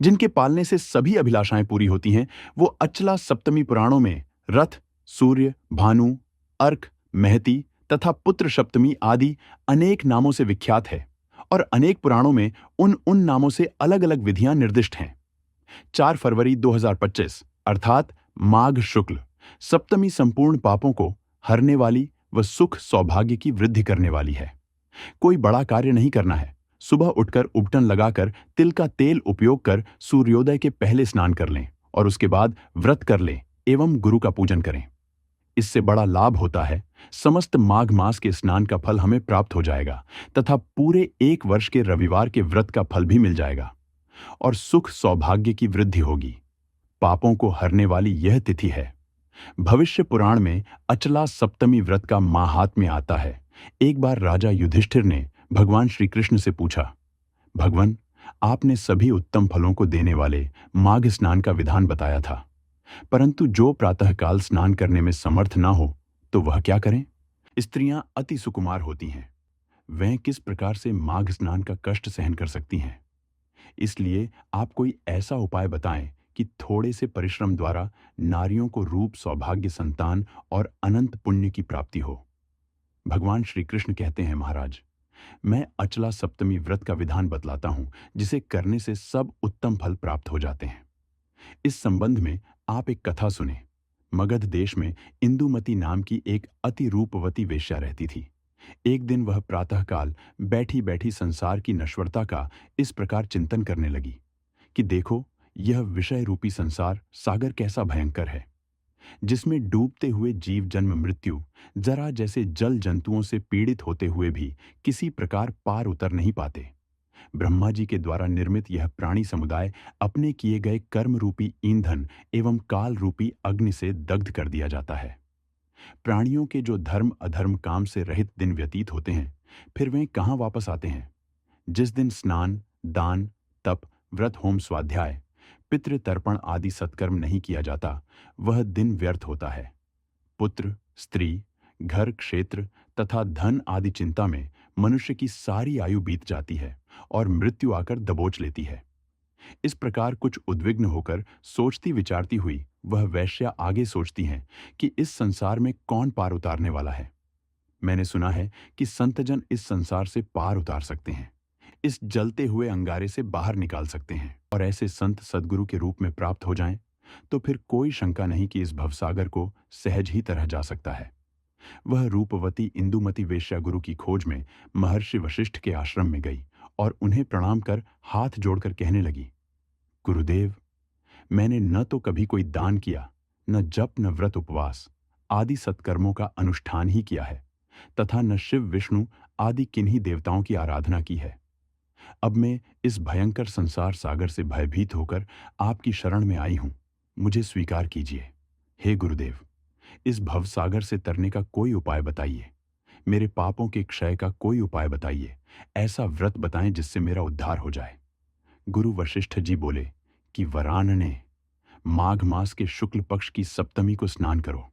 जिनके पालने से सभी अभिलाषाएं पूरी होती हैं, वो अचला सप्तमी पुराणों में रथ, सूर्य, भानु, अर्क, महती तथा पुत्र सप्तमी आदि अनेक नामों से विख्यात है और अनेक पुराणों में उन उन नामों से अलग अलग विधियां निर्दिष्ट हैं। 4 फरवरी 2025 अर्थात माघ शुक्ल सप्तमी संपूर्ण पापों को हरने वाली व सुख सौभाग्य की वृद्धि करने वाली है। कोई बड़ा कार्य नहीं करना है। सुबह उठकर उबटन लगाकर तिल का तेल उपयोग कर सूर्योदय के पहले स्नान कर लें और उसके बाद व्रत कर लें एवं गुरु का पूजन करें। इससे बड़ा लाभ होता है। समस्त माघ मास के स्नान का फल हमें प्राप्त हो जाएगा तथा पूरे 1 वर्ष के रविवार के व्रत का फल भी मिल जाएगा और सुख सौभाग्य की वृद्धि होगी। पापों को हरने वाली यह तिथि है। भविष्य पुराण में अचला सप्तमी व्रत का माहात्म्य आता है। एक बार राजा युधिष्ठिर ने भगवान श्री कृष्ण से पूछा, भगवान, आपने सभी उत्तम फलों को देने वाले माघ स्नान का विधान बताया था, परंतु जो प्रातःकाल स्नान करने में समर्थ ना हो तो वह क्या करें? स्त्रियां अति सुकुमार होती हैं, वह किस प्रकार से माघ स्नान का कष्ट सहन कर सकती हैं? इसलिए आप कोई ऐसा उपाय बताएं कि थोड़े से परिश्रम द्वारा नारियों को रूप, सौभाग्य, संतान और अनंत पुण्य की प्राप्ति हो। भगवान श्री कृष्ण कहते हैं, महाराज, मैं अचला सप्तमी व्रत का विधान बतलाता हूं, जिसे करने से सब उत्तम फल प्राप्त हो जाते हैं। इस संबंध में आप एक कथा सुने। मगध देश में इंदुमती नाम की एक अति रूपवती वेश्या रहती थी। एक दिन वह प्रातःकाल बैठी बैठी संसार की नश्वरता का इस प्रकार चिंतन करने लगी कि देखो, यह विषय रूपी संसार सागर कैसा भयंकर है, जिसमें डूबते हुए जीव जन्म मृत्यु जरा जैसे जल जंतुओं से पीड़ित होते हुए भी किसी प्रकार पार उतर नहीं पाते। ब्रह्मा जी के द्वारा निर्मित यह प्राणी समुदाय अपने किए गए कर्म रूपी ईंधन एवं काल रूपी अग्नि से दग्ध कर दिया जाता है। प्राणियों के जो धर्म अधर्म काम से रहित दिन व्यतीत होते हैं, फिर वे कहाँ वापस आते हैं? जिस दिन स्नान, दान, तप, व्रत, होम, स्वाध्याय, पितृ तर्पण आदि सत्कर्म नहीं किया जाता, वह दिन व्यर्थ होता है। पुत्र, स्त्री, घर, क्षेत्र तथा धन आदि चिंता में मनुष्य की सारी आयु बीत जाती है और मृत्यु आकर दबोच लेती है। इस प्रकार कुछ उद्विग्न होकर सोचती विचारती हुई वह वैश्या आगे सोचती हैं कि इस संसार में कौन पार उतारने वाला है। मैंने सुना है कि संतजन इस संसार से पार उतार सकते हैं, इस जलते हुए अंगारे से बाहर निकाल सकते हैं, और ऐसे संत सद्गुरु के रूप में प्राप्त हो जाएं, तो फिर कोई शंका नहीं कि इस भवसागर को सहज ही तरह जा सकता है। वह रूपवती इंदुमती वेश्या गुरु की खोज में महर्षि वशिष्ठ के आश्रम में गई और उन्हें प्रणाम कर हाथ जोड़कर कहने लगी, गुरुदेव, मैंने न तो कभी कोई दान किया, न जप, न व्रत उपवास आदि सत्कर्मों का अनुष्ठान ही किया है, तथा न शिव विष्णु आदि किन्हीं देवताओं की आराधना की है। अब मैं इस भयंकर संसार सागर से भयभीत होकर आपकी शरण में आई हूं, मुझे स्वीकार कीजिए। हे गुरुदेव, इस भवसागर से तरने का कोई उपाय बताइए। मेरे पापों के क्षय का कोई उपाय बताइए। ऐसा व्रत बताएं जिससे मेरा उद्धार हो जाए। गुरु वशिष्ठ जी बोले कि वरानने, माघ मास के शुक्ल पक्ष की सप्तमी को स्नान करो,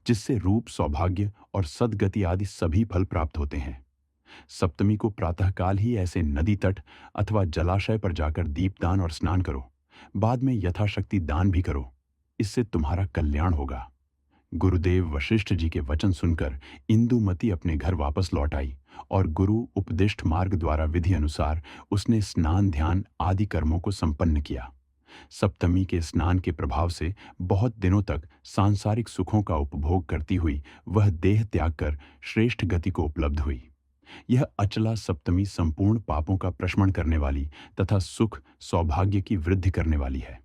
जिससे रूप, सौभाग्य और सद्गति आदि सभी फल प्राप्त होते हैं। सप्तमी को प्रातःकाल ही ऐसे नदी तट अथवा जलाशय पर जाकर दीपदान और स्नान करो। बाद में यथाशक्ति दान भी करो, इससे तुम्हारा कल्याण होगा। गुरुदेव वशिष्ठ जी के वचन सुनकर इंदुमती अपने घर वापस लौट आई और गुरु उपदिष्ट मार्ग द्वारा विधि अनुसार उसने स्नान, ध्यान आदि कर्मों को संपन्न किया। सप्तमी के स्नान के प्रभाव से बहुत दिनों तक सांसारिक सुखों का उपभोग करती हुई वह देह त्याग कर श्रेष्ठ गति को उपलब्ध हुई। यह अचला सप्तमी संपूर्ण पापों का प्रशमन करने वाली तथा सुख सौभाग्य की वृद्धि करने वाली है।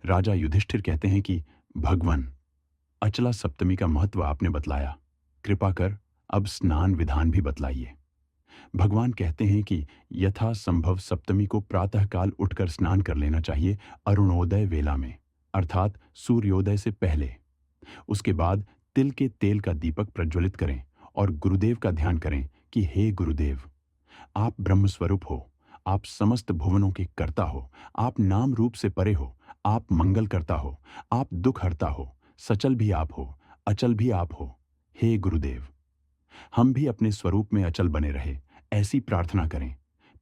राजा युधिष्ठिर कहते हैं कि भगवान, अचला सप्तमी का महत्व आपने बतलाया, कृपा कर अब स्नान विधान भी बतलाइए। भगवान कहते हैं कि यथा संभव सप्तमी को प्रातःकाल उठकर स्नान कर लेना चाहिए, अरुणोदय वेला में, अर्थात सूर्योदय से पहले। उसके बाद तिल के तेल का दीपक प्रज्वलित करें और गुरुदेव का ध्यान करें कि हे गुरुदेव, आप ब्रह्मस्वरूप हो, आप समस्त भुवनों के कर्ता हो, आप नाम रूप से परे हो, आप मंगल करता हो, आप दुख हरता हो, सचल भी आप हो, अचल भी आप हो। हे गुरुदेव, हम भी अपने स्वरूप में अचल बने रहे, ऐसी प्रार्थना करें।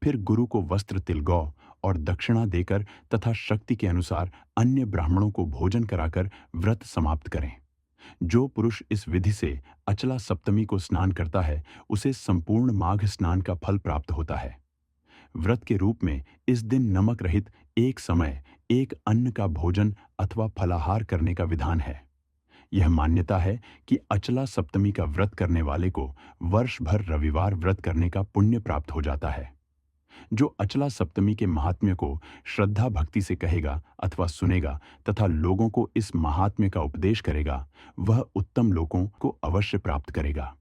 फिर गुरु को वस्त्र, तिलगौ और दक्षिणा देकर तथा शक्ति के अनुसार अन्य ब्राह्मणों को भोजन कराकर व्रत समाप्त करें। जो पुरुष इस विधि से अचला सप्तमी को स्नान करता है उसे संपूर्ण माघ स्नान का फल प्राप्त होता है। व्रत के रूप में इस दिन नमक रहित एक समय एक अन्न का भोजन अथवा फलाहार करने का विधान है। यह मान्यता है कि अचला सप्तमी का व्रत करने वाले को वर्ष भर रविवार व्रत करने का पुण्य प्राप्त हो जाता है। जो अचला सप्तमी के महात्म्य को श्रद्धा भक्ति से कहेगा अथवा सुनेगा तथा लोगों को इस महात्म्य का उपदेश करेगा, वह उत्तम लोकों को अवश्य प्राप्त करेगा।